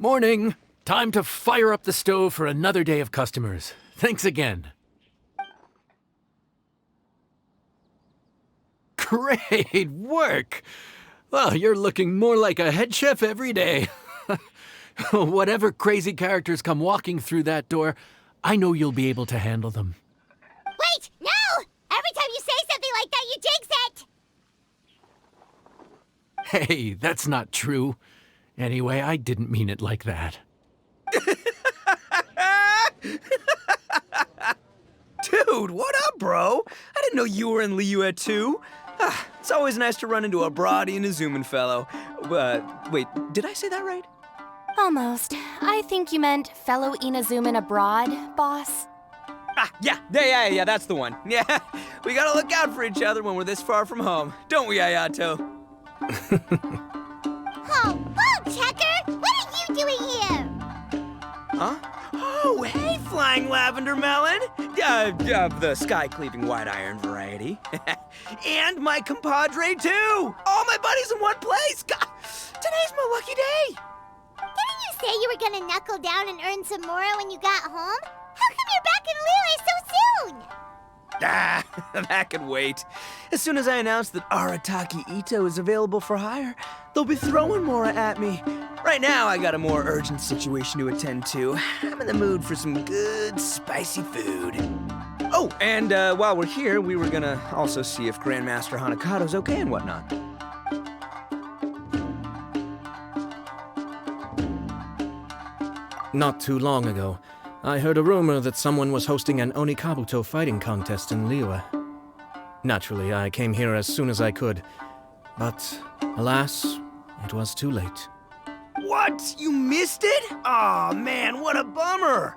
Morning. Time to fire up the stove for another day of customers. Thanks again. Great work! Well, you're looking more like a head chef every day. Whatever crazy characters come walking through that door, I know you'll be able to handle them. Wait! No! Every time you say something like that, you jinx it! Hey, that's not true. Anyway, I didn't mean it like that. Dude, what up, bro? I didn't know you were in Liyue too. It's always nice to run into a Brody and a Zoomin fellow. Wait, did I say that right? Almost. I think you meant fellow Inazuman abroad, boss. Yeah, that's the one. Yeah, we gotta look out for each other when we're this far from home. Don't we, Ayato? Oh, Bull Checker! What are you doing here? Huh? Oh, hey, Flying Lavender Melon! The sky-cleaving white iron variety. And my compadre, too! All my buddies in one place! God, today's my lucky day! Didn't you say you were gonna knuckle down and earn some more when you got home? How come you're back in Liyue so soon? That can wait. As soon as I announce that Arataki Itto is available for hire, they'll be throwing Mora at me. Right now, I got a more urgent situation to attend to. I'm in the mood for some good, spicy food. Oh, and while we're here, we were gonna also see if Grandmaster Hanakado's okay and whatnot. Not too long ago, I heard a rumor that someone was hosting an Onikabuto fighting contest in Liyue. Naturally, I came here as soon as I could, but alas, it was too late. What? You missed it? Aw, man, what a bummer!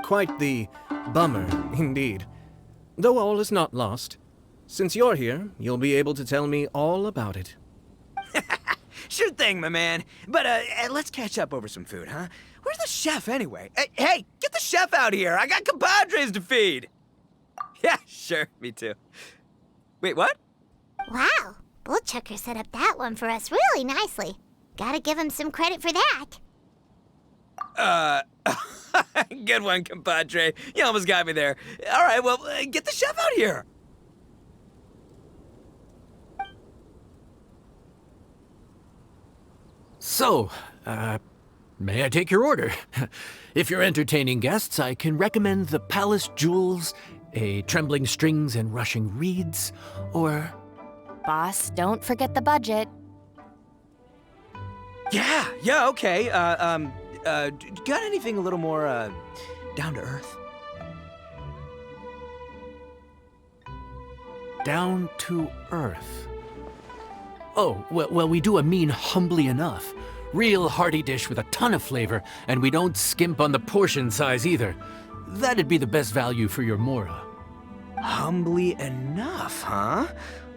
Quite the bummer, indeed. Though all is not lost. Since you're here, you'll be able to tell me all about it. Sure thing, my man. But let's catch up over some food, huh? Where's the chef, anyway? Hey, get the chef out here! I got compadres to feed! Yeah, sure, me too. Wait, what? Wow, Bull Checker set up that one for us really nicely. Gotta give him some credit for that. Good one, compadre. You almost got me there. All right, well, get the chef out here. So, may I take your order? If you're entertaining guests, I can recommend the Palace Jewels, a Trembling Strings and Rushing Reeds, or... Boss, don't forget the budget. Yeah, okay. Got anything a little more, down to earth? Down to earth. Oh, well, we do a mean Humbly Enough. Real hearty dish with a ton of flavor, and we don't skimp on the portion size either. That'd be the best value for your Mora. Humbly Enough, huh?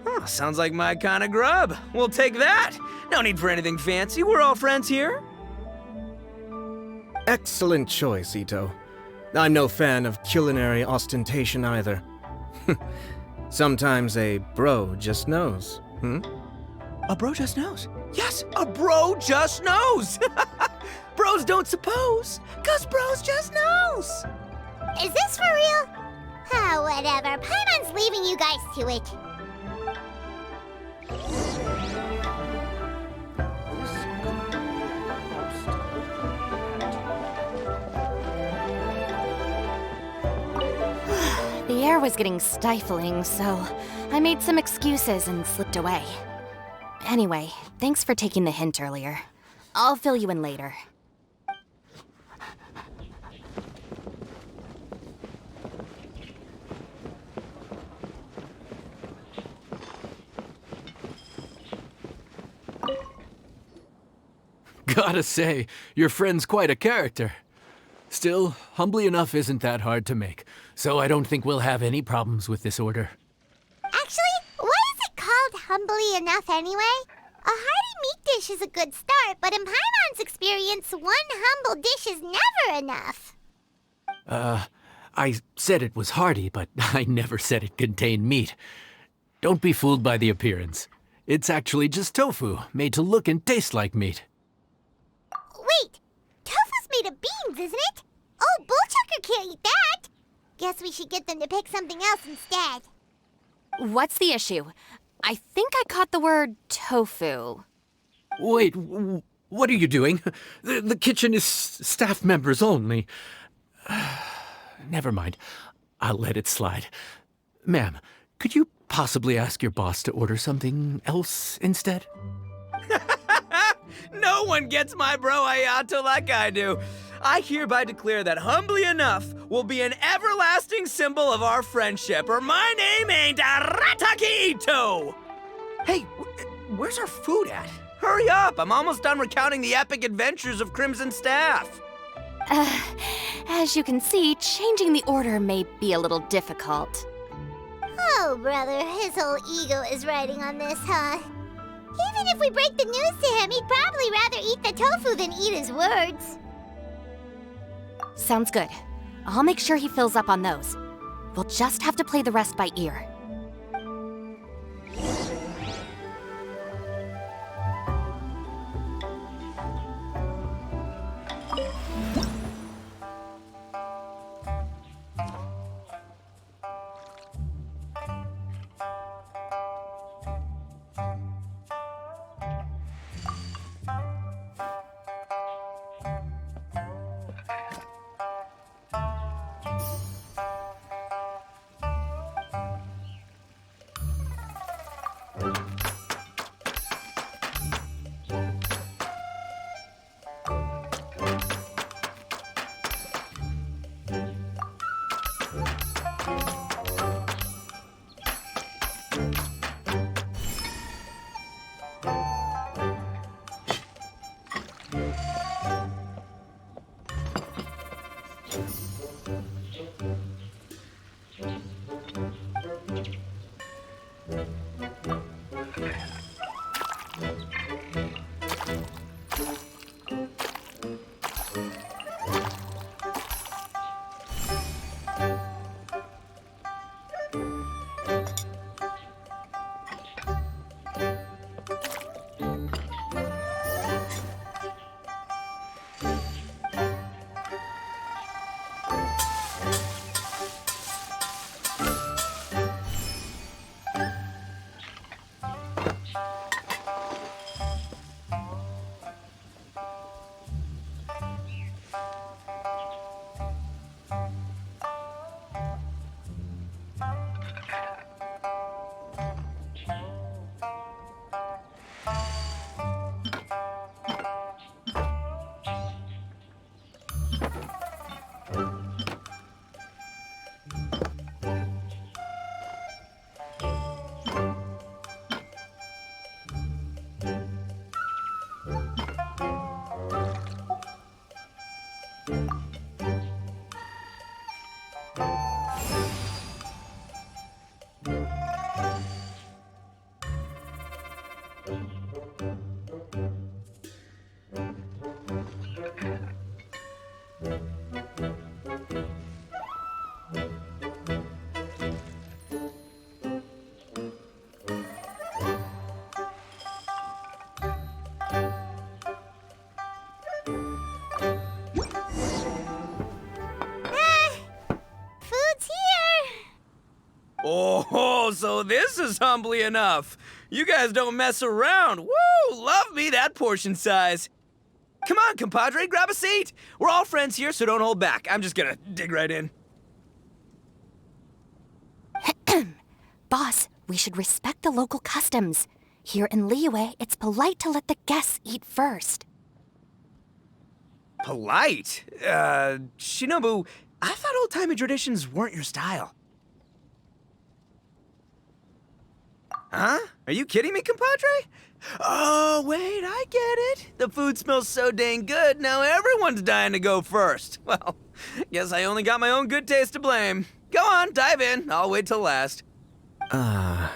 Oh, sounds like my kind of grub. We'll take that. No need for anything fancy. We're all friends here. Excellent choice, Itto. I'm no fan of culinary ostentation either. Sometimes a bro just knows, A bro just knows. Yes, a bro just knows. Bros don't suppose, 'cause bros just knows. Is this for real? Oh, whatever. Paimon's leaving you guys to it. The air was getting stifling, so I made some excuses and slipped away. Anyway, thanks for taking the hint earlier. I'll fill you in later. Gotta say, your friend's quite a character. Still, Humbly Enough isn't that hard to make, so I don't think we'll have any problems with this order. Actually, why is it called Humbly Enough anyway? A hearty meat dish is a good start, but in Paimon's experience, one humble dish is never enough. I said it was hearty, but I never said it contained meat. Don't be fooled by the appearance. It's actually just tofu, made to look and taste like meat. made of beans, isn't it? Oh, Bullchucker can't eat that. Guess we should get them to pick something else instead. What's the issue? I think I caught the word tofu. Wait, what are you doing? The kitchen is staff members only. Never mind. I'll let it slide. Ma'am, could you possibly ask your boss to order something else instead? No one gets my bro Ayato like I do. I hereby declare that Humbly Enough will be an everlasting symbol of our friendship, or my name ain't Itto! Hey, where's our food at? Hurry up, I'm almost done recounting the epic adventures of Crimson Staff. As you can see, changing the order may be a little difficult. Oh, brother, his whole ego is riding on this, huh? Even if we break the news to him, he'd probably rather eat the tofu than eat his words. Sounds good. I'll make sure he fills up on those. We'll just have to play the rest by ear. Oh, so this is Humbly Enough. You guys don't mess around. Woo! Love me that portion size. Come on, compadre, grab a seat. We're all friends here, so don't hold back. I'm just gonna dig right in. Boss, we should respect the local customs. Here in Liyue, it's polite to let the guests eat first. Polite? Shinobu, I thought old-timey traditions weren't your style. Huh? Are you kidding me, compadre? Oh, wait, I get it. The food smells so dang good, now everyone's dying to go first. Well, guess I only got my own good taste to blame. Go on, dive in. I'll wait till last. I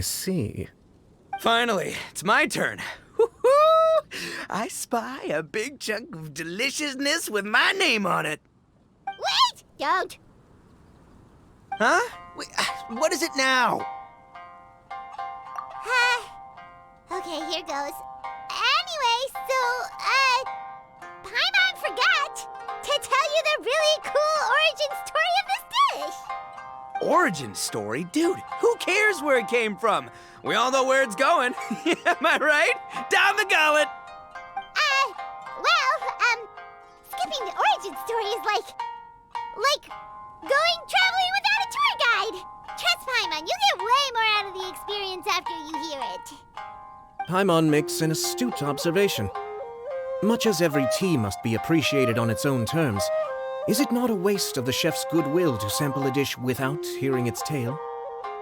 see. Finally, it's my turn. Woo-hoo! I spy a big chunk of deliciousness with my name on it. Wait! Don't! Huh? Wait, what is it now? here goes. Anyway, Paimon forgot to tell you the really cool origin story of this dish. Origin story? Dude, who cares where it came from? We all know where it's going. Am I right? Down the gullet! Skipping the origin story is like going traveling without a tour guide. Trust Paimon, you get way more out of the experience after you hear it. Paimon makes an astute observation. Much as every tea must be appreciated on its own terms, is it not a waste of the chef's goodwill to sample a dish without hearing its tale?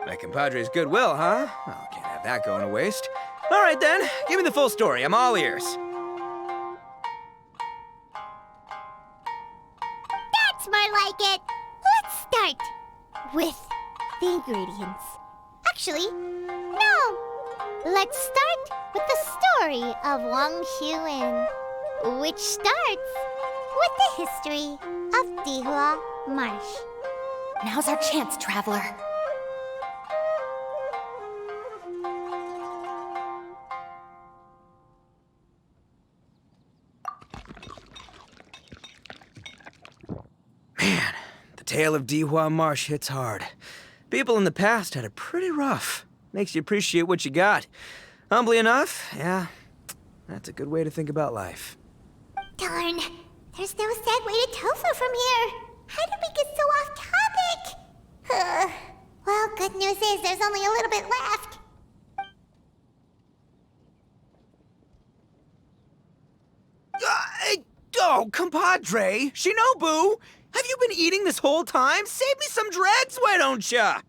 My compadre's goodwill, huh? Oh, can't have that going to waste. All right then, give me the full story. I'm all ears. That's more like it. Let's start with the ingredients. Actually, no. Let's start with the story of Wang Xuan, which starts with the history of Dihua Marsh. Now's our chance, traveler. Man, the tale of Dihua Marsh hits hard. People in the past had it pretty rough. Makes you appreciate what you got. Humbly enough, yeah, that's a good way to think about life. Darn, there's no segue to tofu from here. How did we get so off topic? Well, good news is there's only a little bit left. Oh, compadre! Shinobu! Have you been eating this whole time? Save me some dregs, why don't ya?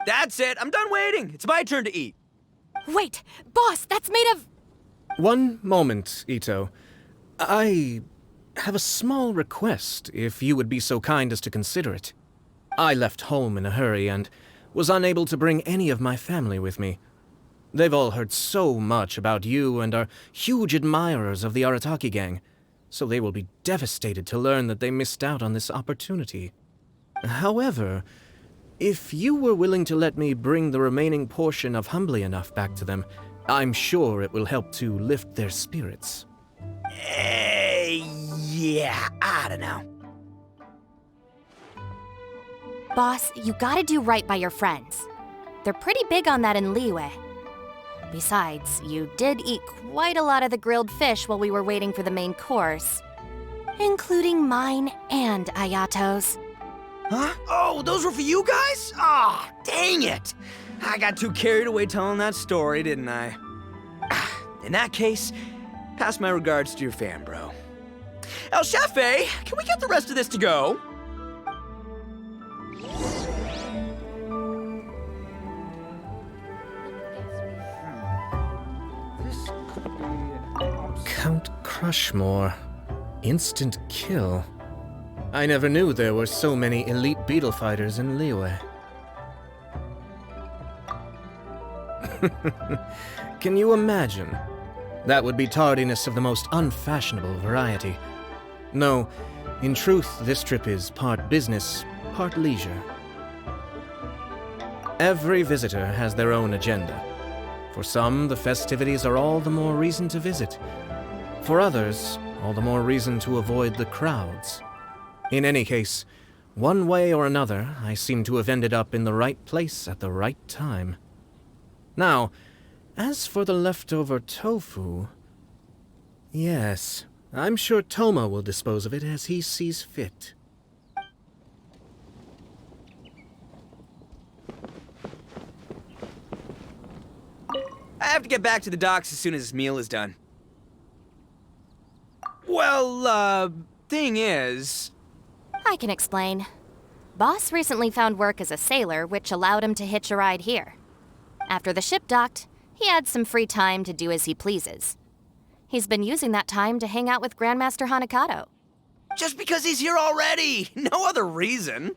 That's it, I'm done waiting. It's my turn to eat. Wait, boss, that's made of... One moment, Itto. I have a small request, if you would be so kind as to consider it. I left home in a hurry and was unable to bring any of my family with me. They've all heard so much about you and are huge admirers of the Arataki gang, so they will be devastated to learn that they missed out on this opportunity. However, if you were willing to let me bring the remaining portion of Humbly Enough back to them, I'm sure it will help to lift their spirits. Yeah, I don't know. Boss, you gotta do right by your friends. They're pretty big on that in Liyue. Besides, you did eat quite a lot of the grilled fish while we were waiting for the main course. Including mine and Ayato's. Huh? Oh, those were for you guys? Ah, dang it! I got too carried away telling that story, didn't I? In that case, pass my regards to your fan, bro. El Chefe, can we get the rest of this to go? Count Crushmore. Instant kill. I never knew there were so many elite beetle fighters in Liyue. Can you imagine? That would be tardiness of the most unfashionable variety. No, in truth, this trip is part business, part leisure. Every visitor has their own agenda. For some, the festivities are all the more reason to visit. For others, all the more reason to avoid the crowds. In any case, one way or another, I seem to have ended up in the right place at the right time. Now, as for the leftover tofu... Yes, I'm sure Toma will dispose of it as he sees fit. I have to get back to the docks as soon as this meal is done. Well, thing is... I can explain. Boss recently found work as a sailor, which allowed him to hitch a ride here. After the ship docked, he had some free time to do as he pleases. He's been using that time to hang out with Grandmaster Hanakato. Just because he's here already! No other reason!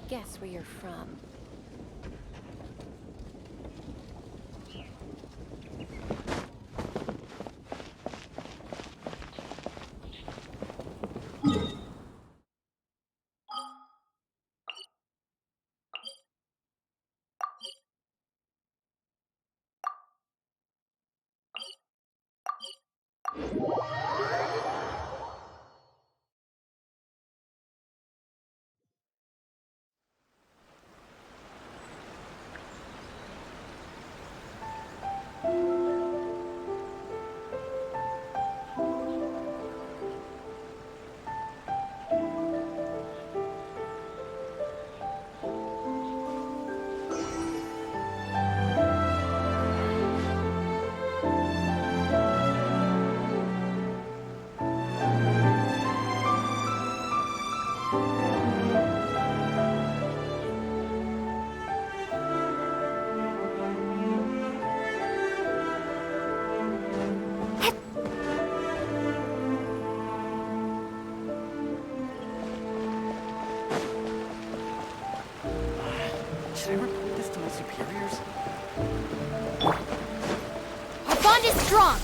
guess where you're from. Should I report this to my superiors? Our bond is strong!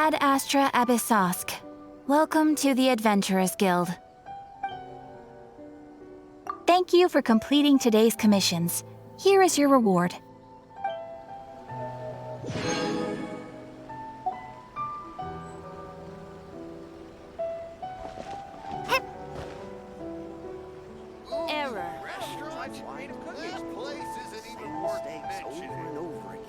Ad Astra Abyssosk. Welcome to the Adventurers Guild. Thank you for completing today's commissions. Here is your reward. Error. This place isn't even worth mentioning. Over and over again.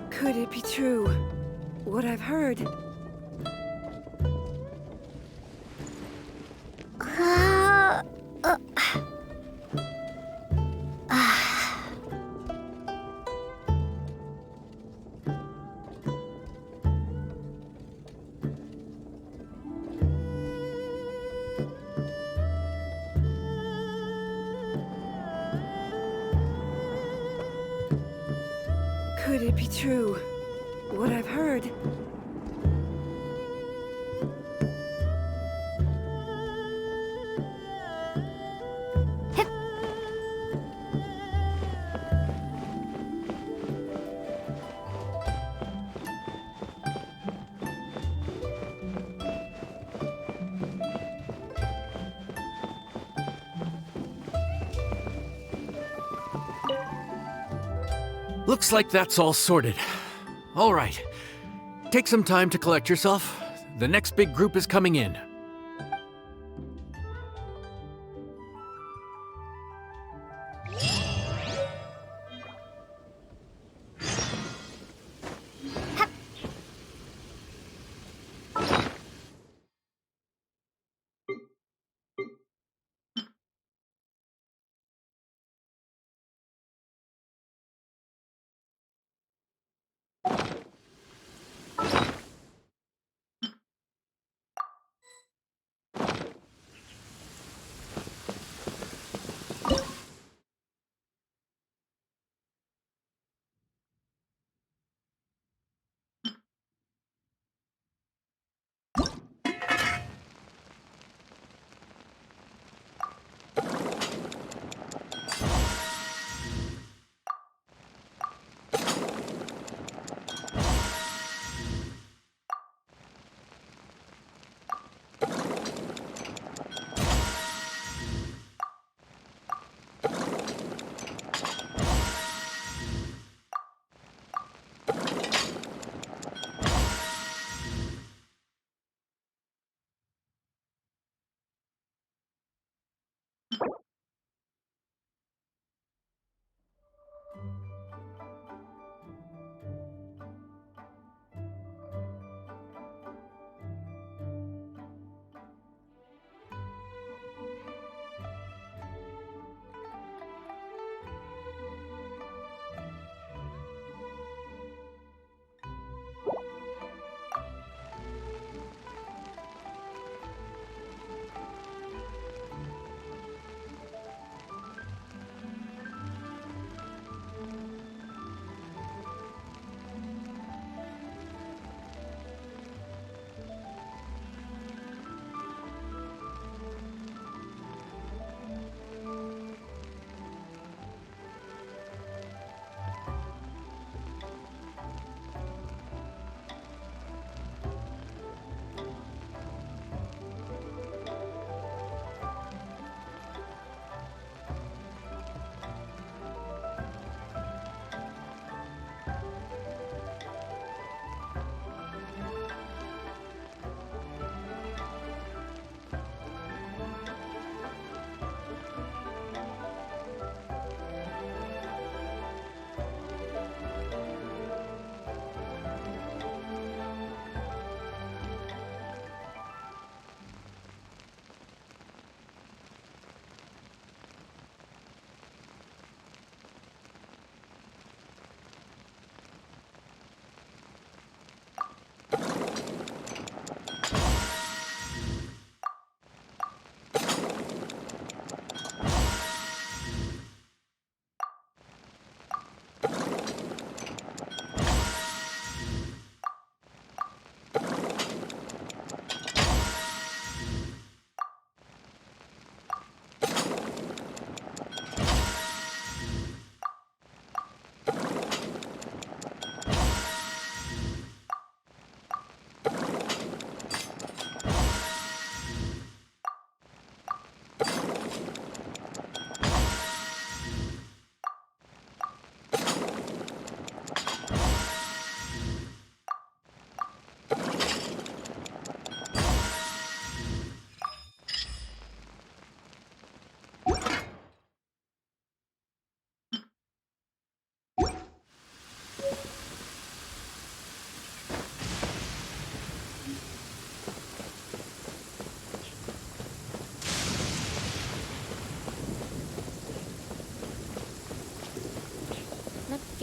Could it be true? What I've heard? Could it be true? What I've heard? Looks like that's all sorted. All right. Take some time to collect yourself. The next big group is coming in.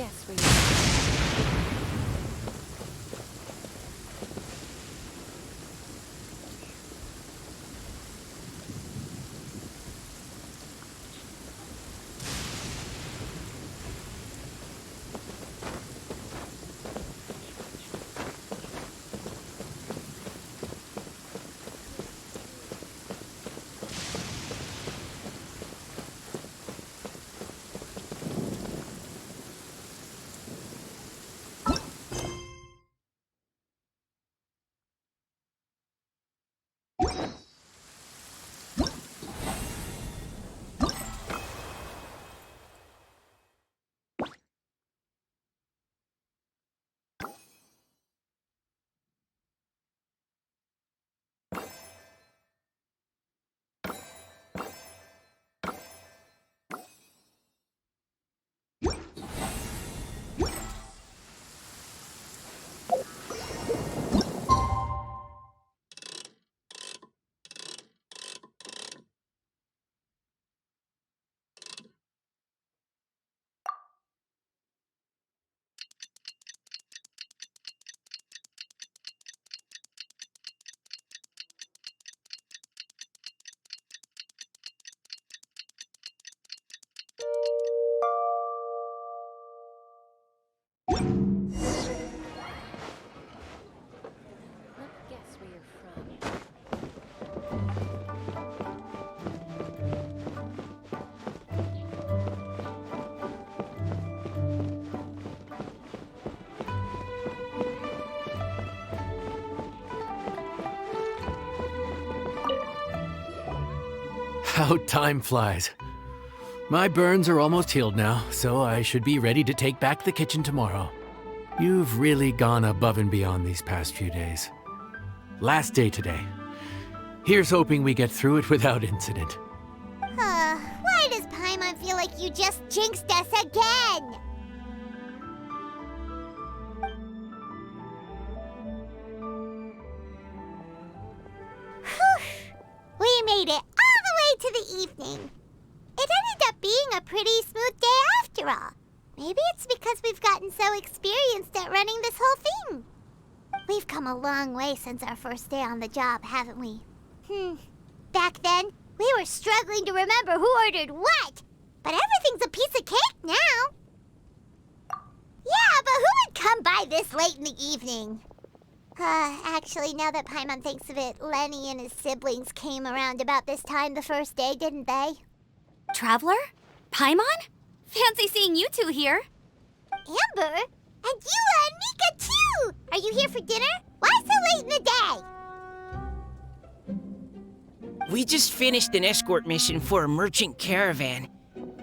guess where you... Guess where you're from. How time flies. My burns are almost healed now, so I should be ready to take back the kitchen tomorrow. You've really gone above and beyond these past few days. Last day today. Here's hoping we get through it without incident. Why does Paimon feel like you just jinxed us again? Whew. We made it all the way to the evening. It ended up being a pretty smooth day after all. Maybe it's because we've gotten so experienced at running this whole thing. We've come a long way since our first day on the job, haven't we? Back then, we were struggling to remember who ordered what. But everything's a piece of cake now. Yeah, but who would come by this late in the evening? Actually, now that Paimon thinks of it, Lenny and his siblings came around about this time the first day, didn't they? Traveler? Paimon? Fancy seeing you two here. Amber? And Eula and Mika, too! Are you here for dinner? Why so late in the day? We just finished an escort mission for a merchant caravan.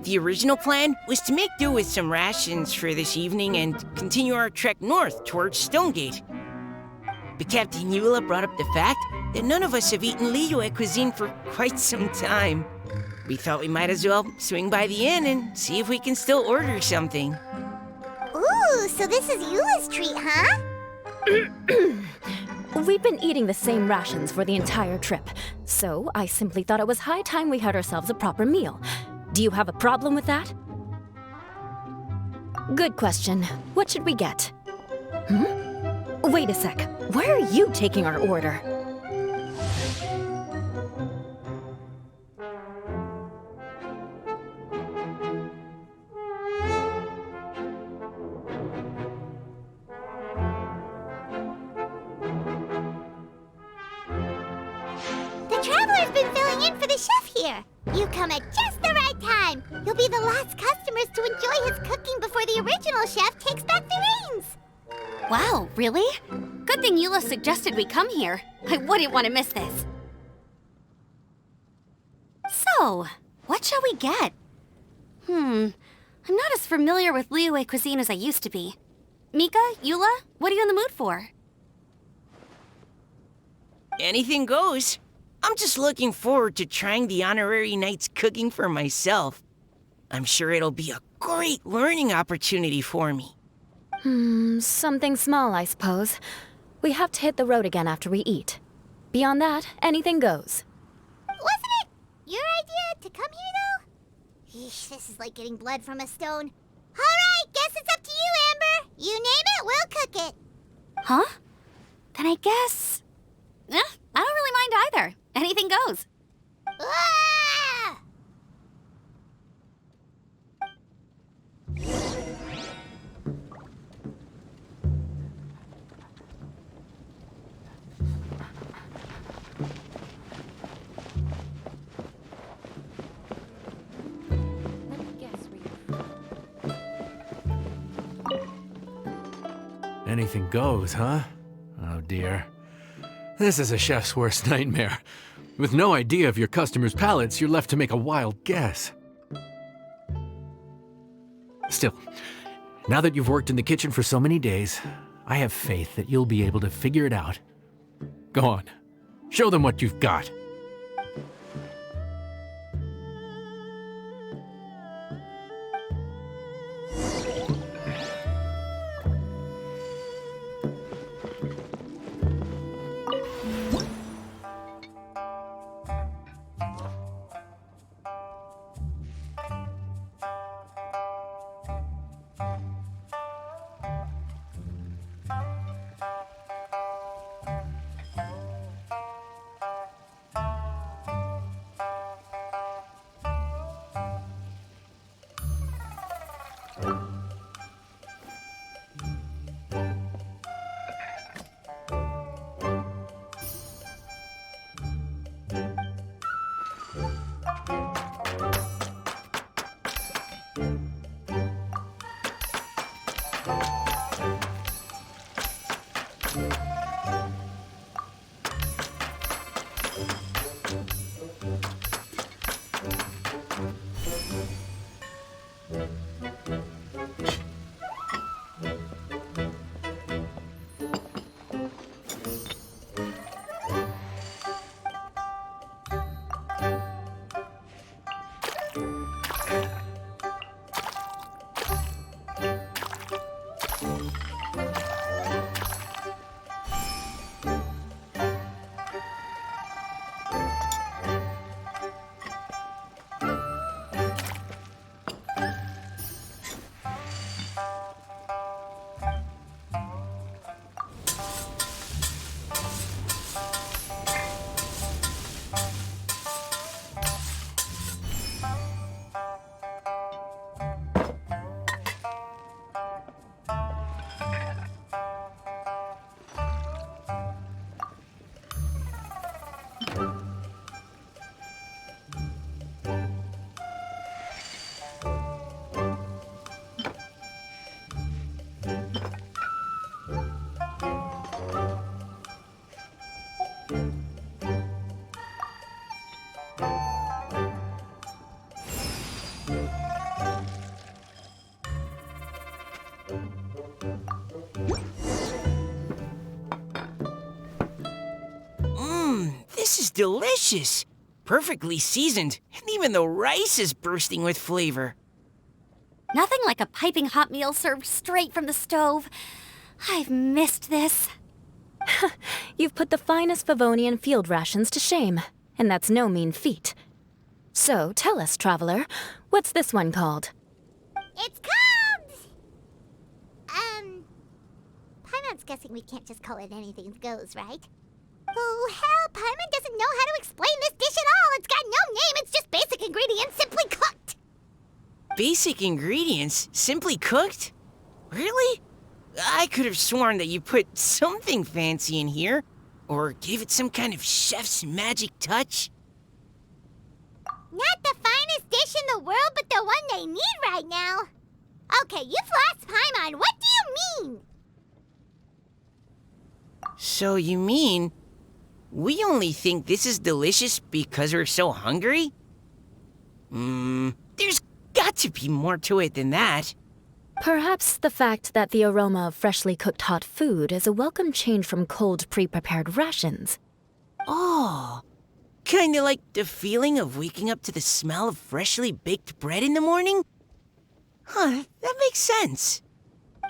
The original plan was to make do with some rations for this evening and continue our trek north towards Stonegate. But Captain Eula brought up the fact that none of us have eaten Liyue cuisine for quite some time. We thought we might as well swing by the inn and see if we can still order something. Ooh, so this is Eula's treat, huh? We've been eating the same rations for the entire trip, so I simply thought it was high time we had ourselves a proper meal. Do you have a problem with that? Good question. What should we get? Wait a sec. Why are you taking our order? The Traveler's been filling in for the chef here. You come at just the right time. You'll be the last customers to enjoy his cooking before the original chef takes back the reins. Wow, really? Good thing Eula suggested we come here. I wouldn't want to miss this. So, what shall we get? I'm not as familiar with Liyue cuisine as I used to be. Mika, Eula, what are you in the mood for? Anything goes. I'm just looking forward to trying the honorary knight's cooking for myself. I'm sure it'll be a great learning opportunity for me. Something small, I suppose. We have to hit the road again after we eat. Beyond that, anything goes. Wasn't it your idea to come here, though? Yeesh, this is like getting blood from a stone. All right, guess it's up to you, Amber. You name it, we'll cook it. Huh? Then I guess... I don't really mind either. Anything goes. Ah! Anything goes, huh? Oh dear. This is a chef's worst nightmare. With no idea of your customers' palates, you're left to make a wild guess. Still, now that you've worked in the kitchen for so many days, I have faith that you'll be able to figure it out. Go on, show them what you've got. This is delicious. Perfectly seasoned, and even the rice is bursting with flavor. Nothing like a piping hot meal served straight from the stove. I've missed this. You've put the finest Favonian field rations to shame, and that's no mean feat. So tell us, traveler, what's this one called? It's called... Paimon's guessing we can't just call it anything goes, right? Oh, hell, Paimon doesn't know how to explain this dish at all. It's got no name, it's just basic ingredients simply cooked. Basic ingredients? Simply cooked? Really? I could have sworn that you put something fancy in here, or gave it some kind of chef's magic touch. Not the finest dish in the world, but the one they need right now. Okay, you've lost Paimon. What do you mean? So you mean we only think this is delicious because we're so hungry? There's got to be more to it than that. Perhaps the fact that the aroma of freshly cooked hot food is a welcome change from cold, pre-prepared rations. Oh, kinda like the feeling of waking up to the smell of freshly baked bread in the morning? Huh, that makes sense.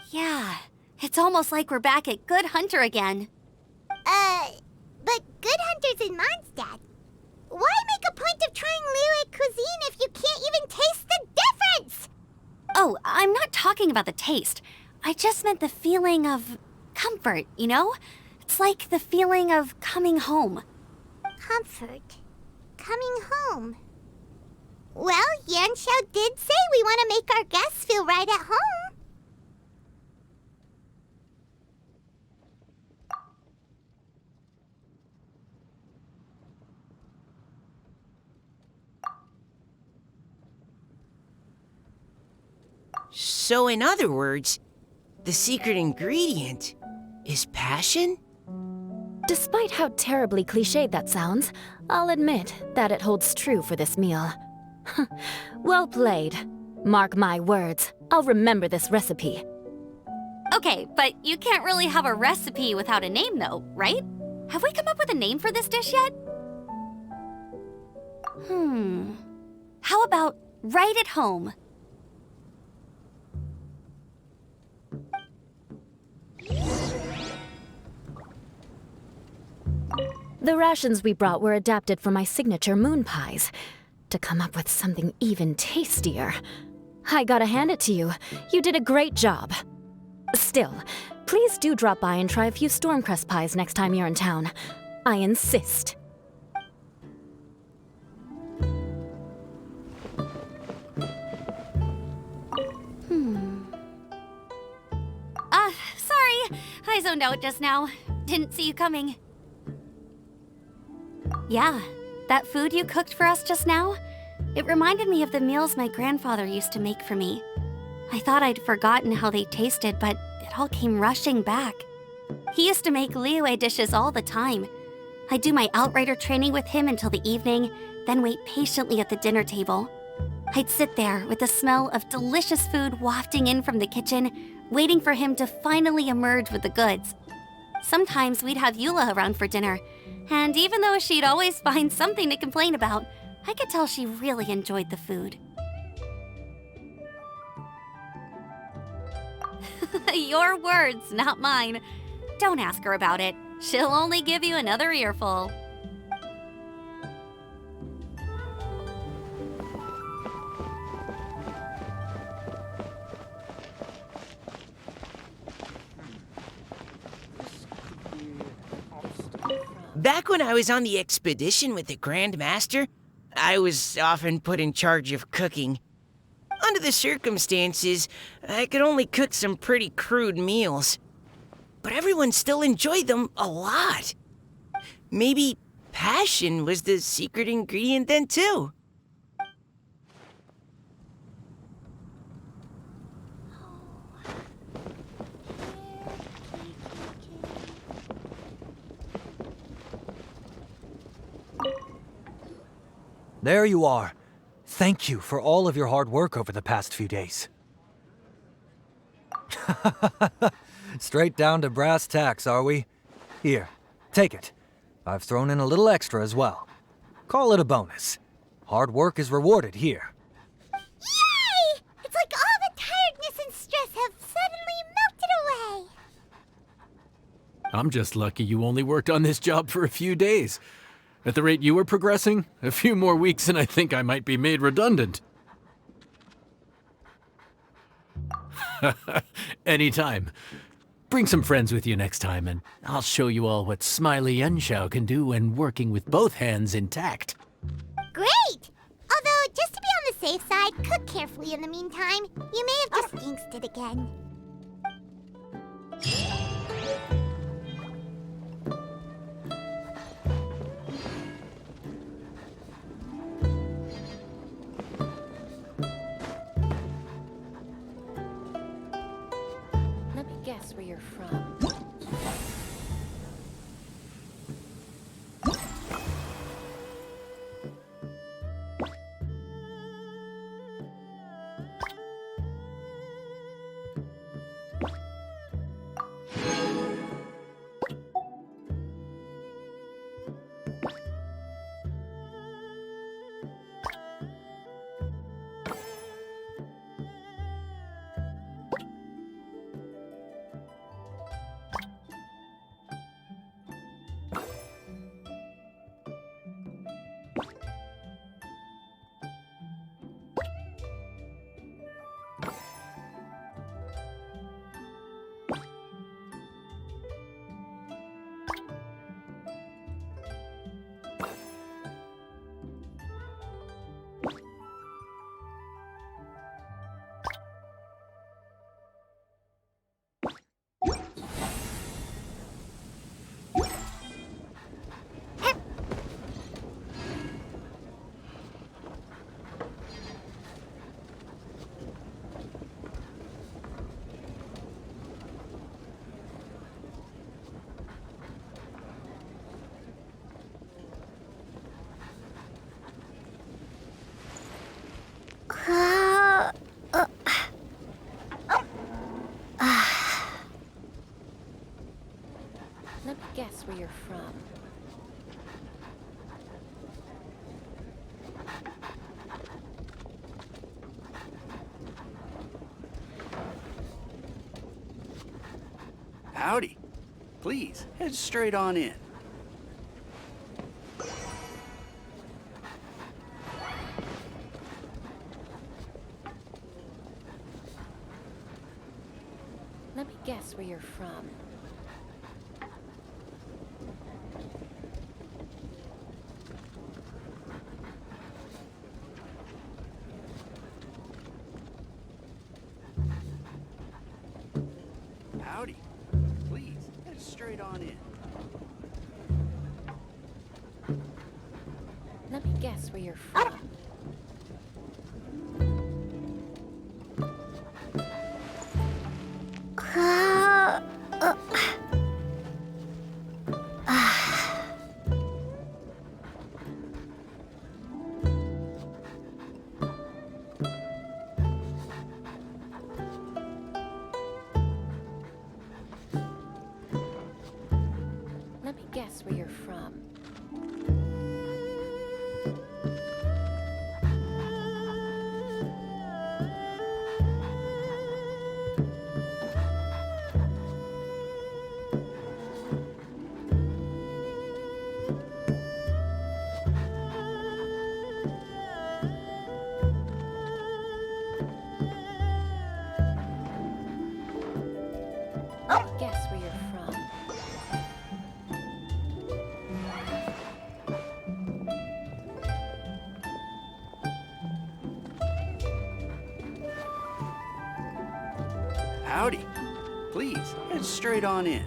Yeah, it's almost like we're back at Good Hunter again. But Good Hunter's in Mondstadt. Why make a point of trying Liyue cuisine if you can't even taste the difference? Oh, I'm not talking about the taste. I just meant the feeling of comfort, you know? It's like the feeling of coming home. Comfort. Coming home. Well, Yanxiao did say we want to make our guests feel right at home. So, in other words, the secret ingredient is passion? Despite how terribly cliched that sounds, I'll admit that it holds true for this meal. Well played. Mark my words, I'll remember this recipe. Okay, but you can't really have a recipe without a name though, right? Have we come up with a name for this dish yet? How about right at home? The rations we brought were adapted for my signature moon pies. To come up with something even tastier. I gotta hand it to you. You did a great job. Still, please do drop by and try a few Stormcrest pies next time you're in town. I insist. Sorry. I zoned out just now. Didn't see you coming. Yeah, that food you cooked for us just now? It reminded me of the meals my grandfather used to make for me. I thought I'd forgotten how they tasted, but it all came rushing back. He used to make Liyue dishes all the time. I'd do my outrider training with him until the evening, then wait patiently at the dinner table. I'd sit there with the smell of delicious food wafting in from the kitchen, waiting for him to finally emerge with the goods. Sometimes we'd have Eula around for dinner, and even though she'd always find something to complain about, I could tell she really enjoyed the food. Your words, not mine. Don't ask her about it. She'll only give you another earful. Back when I was on the expedition with the Grand Master, I was often put in charge of cooking. Under the circumstances, I could only cook some pretty crude meals. But everyone still enjoyed them a lot. Maybe passion was the secret ingredient then too. There you are. Thank you for all of your hard work over the past few days. Straight down to brass tacks, are we? Here, take it. I've thrown in a little extra as well. Call it a bonus. Hard work is rewarded here. Yay! It's like all the tiredness and stress have suddenly melted away. I'm just lucky you only worked on this job for a few days. At the rate you were progressing, a few more weeks and I think I might be made redundant. Anytime. Bring some friends with you next time, and I'll show you all what Smiley Yanxiao can do when working with both hands intact. Great! Although, just to be on the safe side, cook carefully in the meantime. You may have just jinxed it again. Let me guess where you're from. guess where you're from. Howdy. Please, head straight on in. Let me guess where you're from. Howdy. Please, head straight on in. Let me guess where you're from. Let me guess where you're from. Let me guess where you're from. Howdy. Please, head straight on in.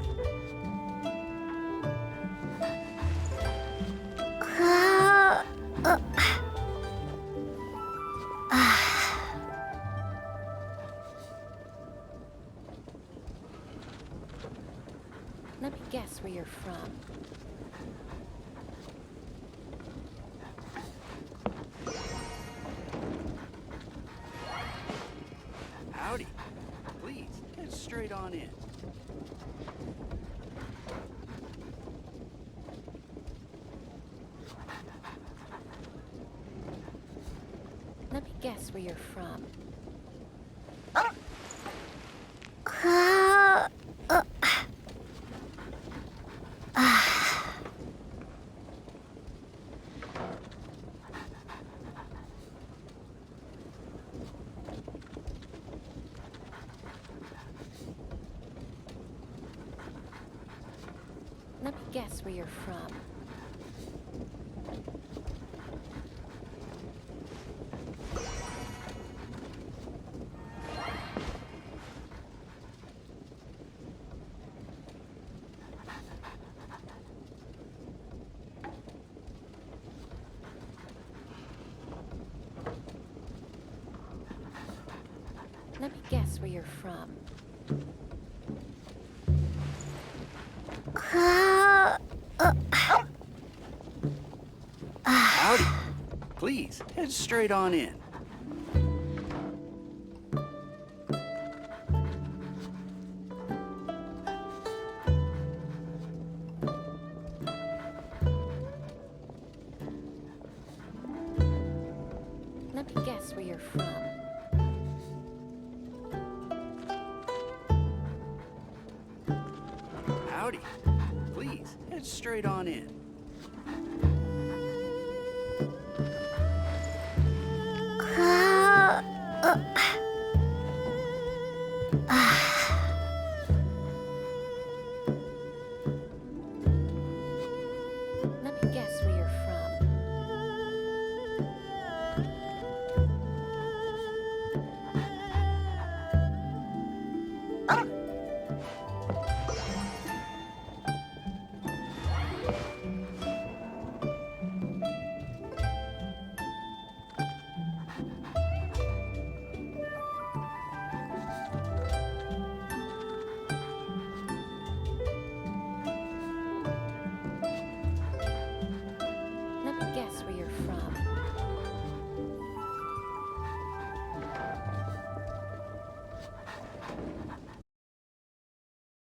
Let me guess where you're from. Howdy. Please, head straight on in. Let me guess where you're from. Let me guess where you're from. Let me guess where you're from. Howdy. Please, head straight on in. Let me guess where you're from. Howdy. Please, head straight on in. Let me guess where you're from.